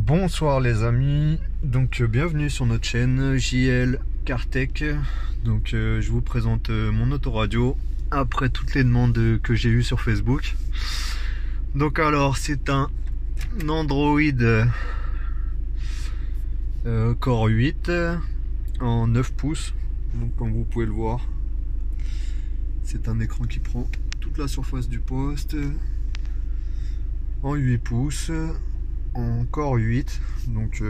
Bonsoir les amis, donc bienvenue sur notre chaîne JL Cartech. Donc je vous présente mon autoradio après toutes les demandes que j'ai eues sur Facebook. Donc alors c'est un Android Core 8 en 9 pouces. Donc comme vous pouvez le voir, c'est un écran qui prend toute la surface du poste en 8 pouces. En Core 8, donc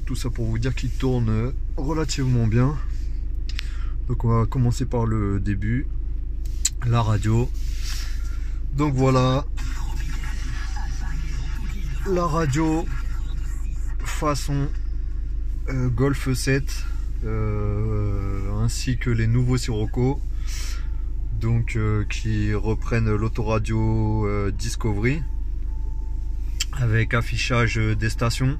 tout ça pour vous dire qu'il tourne relativement bien. Donc on va commencer par le début, la radio. Donc voilà, la radio façon Golf 7 ainsi que les nouveaux Sirocco, donc qui reprennent l'autoradio Discovery avec affichage des stations.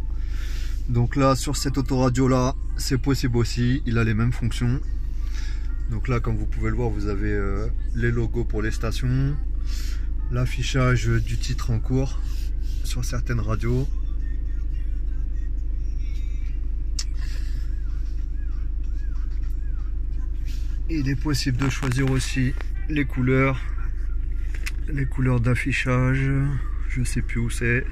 Donc là sur cette autoradio là c'est possible aussi, il a les mêmes fonctions. Donc là comme vous pouvez le voir, vous avez les logos pour les stations, l'affichage du titre en cours sur certaines radios. Il est possible de choisir aussi les couleurs d'affichage. Je sais plus où c'est,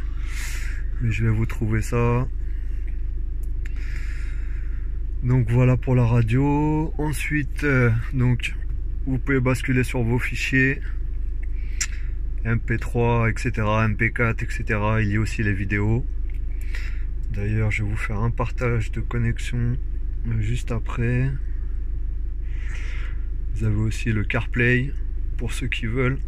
mais je vais vous trouver ça. Donc voilà pour la radio. Ensuite donc vous pouvez basculer sur vos fichiers MP3 etc, MP4 etc. Il y a aussi les vidéos. D'ailleurs je vais vous faire un partage de connexion juste après. Vous avez aussi le CarPlay pour ceux qui veulent.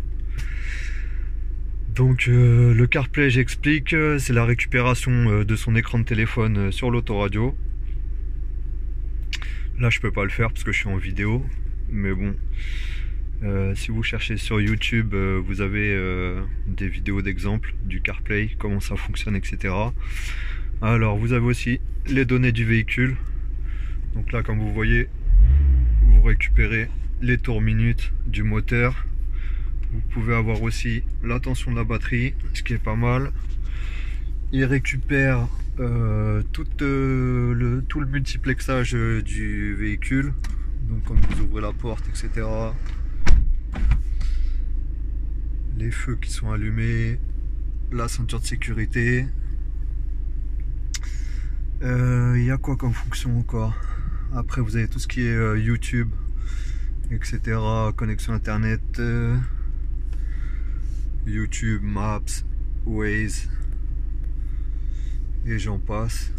Donc le CarPlay, j'explique, c'est la récupération de son écran de téléphone sur l'autoradio. Là je peux pas le faire parce que je suis en vidéo, mais bon, si vous cherchez sur YouTube, vous avez des vidéos d'exemple du CarPlay, comment ça fonctionne, etc. Alors vous avez aussi les données du véhicule. Donc là comme vous voyez, vous récupérez les tours minutes du moteur. Vous pouvez avoir aussi la tension de la batterie, ce qui est pas mal. Il récupère tout le multiplexage du véhicule. Donc quand vous ouvrez la porte, etc. Les feux qui sont allumés, la ceinture de sécurité. Il y a quoi comme fonction encore? Après vous avez tout ce qui est YouTube, etc. Connexion internet. YouTube, Maps, Waze et j'en passe.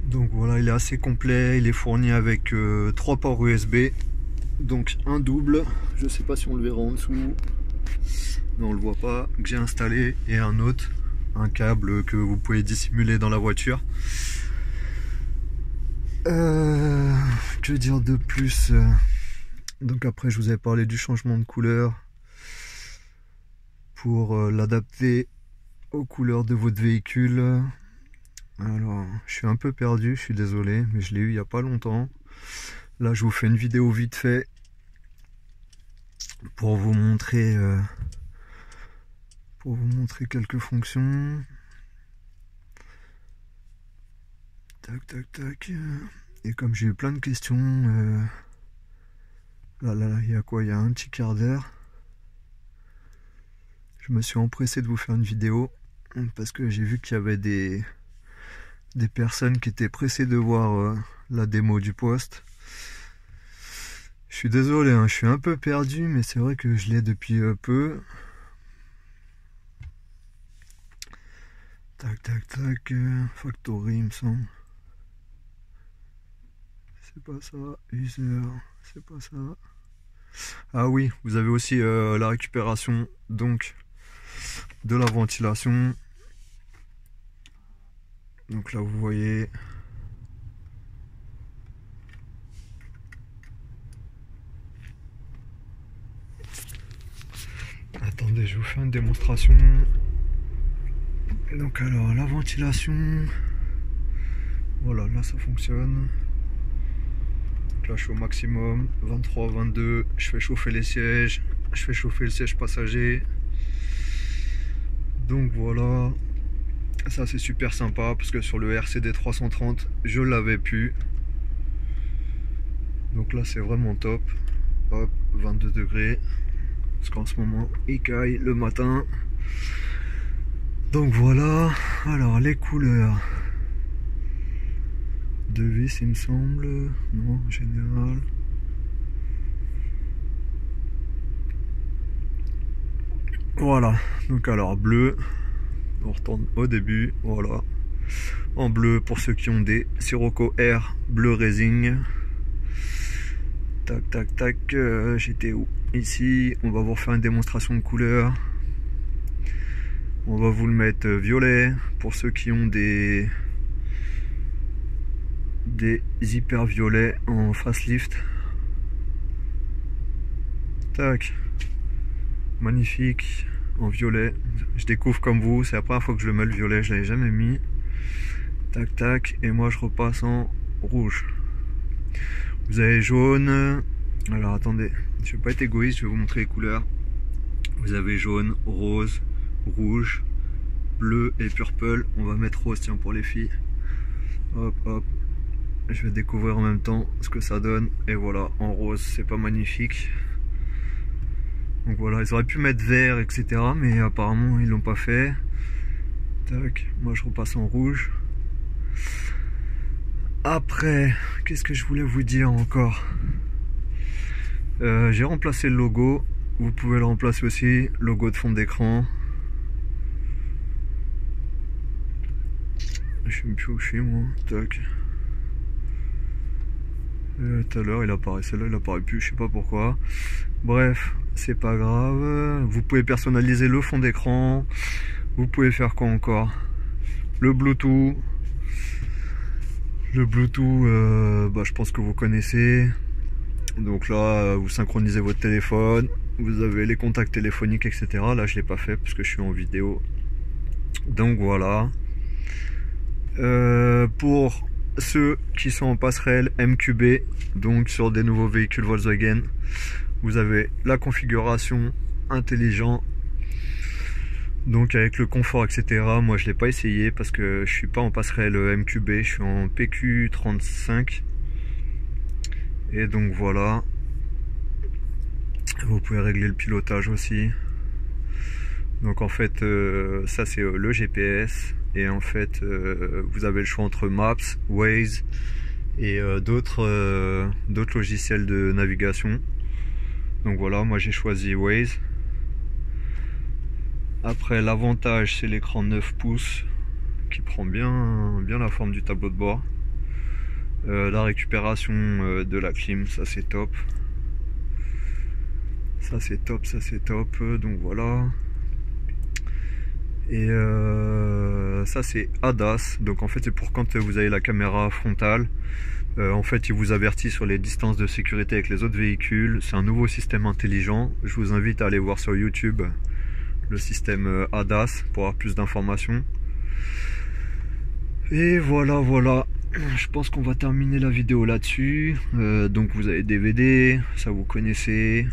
Donc voilà, il est assez complet, il est fourni avec 3 ports USB, donc un double, je sais pas si on le verra en dessous, non on le voit pas, que j'ai installé, et un autre, un câble que vous pouvez dissimuler dans la voiture. Que dire de plus? Donc après je vous avais parlé du changement de couleur pour l'adapter aux couleurs de votre véhicule. Alors je suis un peu perdu, je suis désolé, mais je l'ai eu il n'y a pas longtemps. Là je vous fais une vidéo vite fait pour vous montrer quelques fonctions. Tac tac tac. Et comme j'ai eu plein de questions, là, il y a quoi? Il y a un petit quart d'heure. Je me suis empressé de vous faire une vidéo parce que j'ai vu qu'il y avait des personnes qui étaient pressées de voir la démo du poste. Je suis désolé, hein, je suis un peu perdu, mais c'est vrai que je l'ai depuis peu. Tac tac tac, Factory il me semble. C'est pas ça, user, c'est pas ça. Ah oui, vous avez aussi la récupération donc de la ventilation. Donc là vous voyez. Attendez, je vous fais une démonstration. Donc alors la ventilation. Voilà, là ça fonctionne. Donc là je suis au maximum, 23, 22, je fais chauffer les sièges, je fais chauffer le siège passager. Donc voilà, ça c'est super sympa parce que sur le RCD 330 je l'avais pu. Donc là c'est vraiment top. Hop, 22 degrés. Parce qu'en ce moment il caille le matin. Donc voilà, alors les couleurs de vis il me semble, non en général. Voilà, donc alors bleu, on retourne au début, voilà. En bleu pour ceux qui ont des Sirocco R bleu Racing. Tac tac tac, j'étais où? Ici, on va vous refaire une démonstration de couleurs. On va vous le mettre violet pour ceux qui ont des hyper violets en facelift. Tac, magnifique en violet. Je découvre comme vous, c'est la première fois que je le mets le violet, je l'avais jamais mis. Tac tac, et moi je repasse en rouge. Vous avez jaune. Alors attendez, je vais pas être égoïste, je vais vous montrer les couleurs. Vous avez jaune, rose, rouge, bleu et purple. On va mettre rose, tiens, pour les filles. Hop hop, je vais découvrir en même temps ce que ça donne. Et voilà, en rose, c'est pas magnifique. Donc voilà, ils auraient pu mettre vert, etc. Mais apparemment, ils l'ont pas fait. Tac, moi je repasse en rouge. Après, qu'est-ce que je voulais vous dire encore? J'ai remplacé le logo. Vous pouvez le remplacer aussi, logo de fond d'écran. Je sais même plus où je suis moi. Tac. Tout à l'heure il apparaissait là, il apparaît plus, je sais pas pourquoi. Bref, c'est pas grave. Vous pouvez personnaliser le fond d'écran. Vous pouvez faire quoi encore? Le Bluetooth. Le Bluetooth, je pense que vous connaissez. Donc là, vous synchronisez votre téléphone. Vous avez les contacts téléphoniques, etc. Là, je l'ai pas fait parce que je suis en vidéo. Donc voilà. Pour ceux qui sont en passerelle MQB, donc sur des nouveaux véhicules Volkswagen, vous avez la configuration intelligent, donc avec le confort, etc. Moi je l'ai pas essayé parce que je suis pas en passerelle MQB, je suis en PQ35. Et donc voilà, vous pouvez régler le pilotage aussi. Donc en fait ça c'est le GPS. Et en fait, vous avez le choix entre Maps, Waze et d'autres logiciels de navigation. Donc voilà, moi j'ai choisi Waze. Après, l'avantage, c'est l'écran 9 pouces qui prend bien la forme du tableau de bord. La récupération de la clim, ça c'est top. Ça c'est top, ça c'est top. Donc voilà. Et ça c'est ADAS, donc en fait c'est pour quand vous avez la caméra frontale. En fait il vous avertit sur les distances de sécurité avec les autres véhicules. C'est un nouveau système intelligent. Je vous invite à aller voir sur YouTube le système ADAS pour avoir plus d'informations. Et voilà, je pense qu'on va terminer la vidéo là-dessus. Donc vous avez DVD, ça vous connaissez.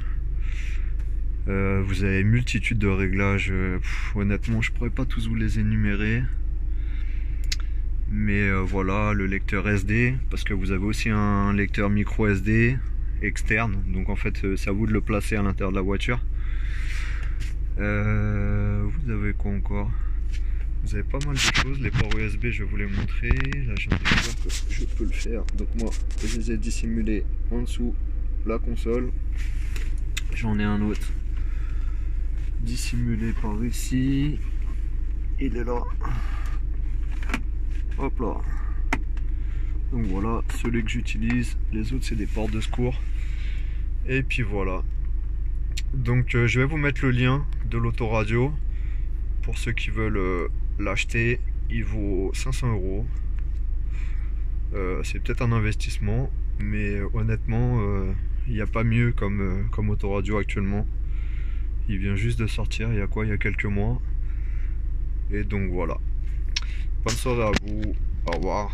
Vous avez multitude de réglages. Honnêtement, je pourrais pas tous vous les énumérer. Mais voilà, le lecteur SD, parce que vous avez aussi un lecteur micro SD externe. Donc en fait, c'est à vous de le placer à l'intérieur de la voiture. Vous avez quoi encore? Vous avez pas mal de choses. Les ports USB, je vais vous les montrer. Là, j'ai découvert que je peux le faire. Donc moi, je les ai dissimulés en dessous la console. J'en ai un autre dissimulé par ici, il est là, hop là. Donc voilà, celui que j'utilise, les autres c'est des portes de secours. Et puis voilà, donc je vais vous mettre le lien de l'autoradio pour ceux qui veulent l'acheter. Il vaut 500 €. C'est peut-être un investissement, mais honnêtement il n'y a pas mieux comme autoradio actuellement. Il vient juste de sortir, il y a quelques mois. Et donc voilà. Bonne soirée à vous. Au revoir.